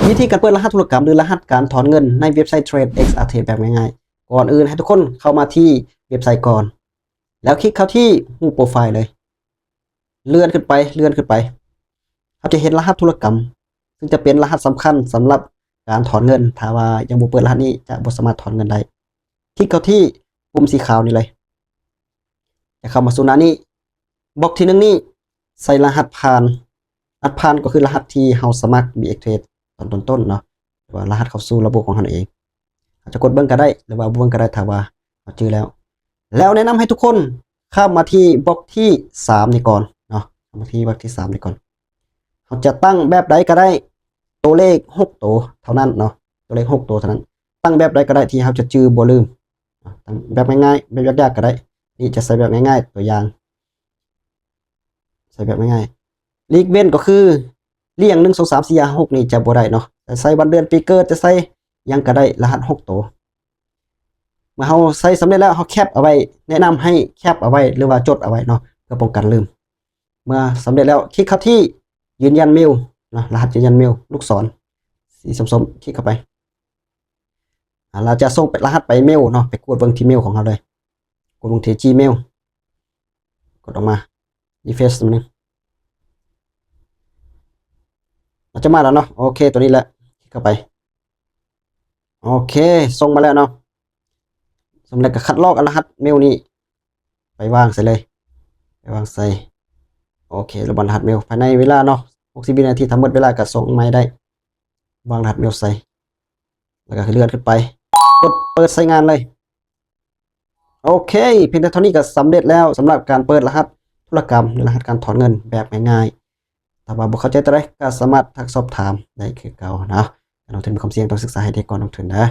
วิธีการเปิดรหัสธุรกรรมหรือรหัสการถอนเงินในเว็บไซต์ TradeX Arcade แบบง่ายๆก่อนอื่นให้ทุกคนเข้ามาที่เว็บไซต์ก่อนแล้วคลิกเข้าที่รูปโปรไฟล์เลยเลื่อนขึ้นไปเขาจะเห็นรหัสธุรกรรมซึ่งจะเป็นรหัสสำคัญสำหรับการถอนเงินถ้าว่ายังบ่เปิดรหัสนี้จะบ่สามารถถอนเงินได้คลิกเข้าที่ปุ่มสีขาวนี่เลยจะเข้ามาสู่หน้านี้บล็อกที่1นี้ใส่รหัสผ่านก็คือรหัสที่เฮาสมัคร BX Trade ตอนต้นๆเนาะว่ารหัสเข้าสู่ระบบของเฮาเองอาจจะกดเบิ่งก็ได้หรือว่าบ่เบิ่งก็ได้ถ้าว่าเราเจอแล้วแนะนำให้ทุกคนเข้ามาที่บล็อกที่3นี่ก่อนเนาะมาที่บล็อกที่3นี่ก่อนเราจะตั้งแบบใดก็ได้ตัวเลข6ตัวเท่านั้นเนาะตัวเลข6ตัวเท่านั้นตั้งแบบใดก็ได้ที่เราจะจื้อบ่ลืมตั้งแบบง่ายๆแบบยากๆก็ได้นี่จะใส่แบบง่ายๆตัวอย่างใส่แบบง่ายๆลีกเว้นก็คือเรียง1 2 3 4 5 6นี่จะบ่ได้เนาะแต่ใส่วันเดือนปีเกิดจะใส่ยังก็ได้รหัส6ตัวเมื่อเราใส่สำเร็จแล้วเราแคปเอาไว้แนะนำให้แคปเอาไว้หรือว่าจดเอาไว้เนาะเพื่อป้องกันลืมเมื่อสำเร็จแล้วคลิกเข้าที่ยืนยันเมลนะรหัสยืนยันเมลลูกศรสีส้มๆคลิกเข้าไปเราจะส่งรหัสไปเมลเนาะไปกดเบิ่งที่เมลของเราเลยกดเบิ่งที่ Gmail กดออกมา refresh นิดนึงเราจะมาแล้วเนาะโอเคตัวนี้แหละคลิกเข้าไปโอเคส่งมาแล้วเนาะสำเร็จก็คัดลอกรหัสเมลนี้ไปวางใส่เลยไปวางใส่โอเคระบบรหัสเมลภายในเวลาเนาะ60วินาทีทั้งหมดเวลาก็ส่งมาได้วางรหัสเมลใส่แล้วก็เลื่อนขึ้นไปกดเปิดใช้งานเลยโอเคเพียงแต่เท่านี้ก็สำเร็จแล้วสำหรับการเปิดรหัสธุรกรรมหรือรหัสการถอนเงินแบบง่ายๆถ้าว่าบ่เข้าใจตัวใดก็สามารถทักสอบถามได้คือเก่านะน้องทุนมีความเสี่ยงต้องศึกษาให้ดีก่อนลงทุนนะ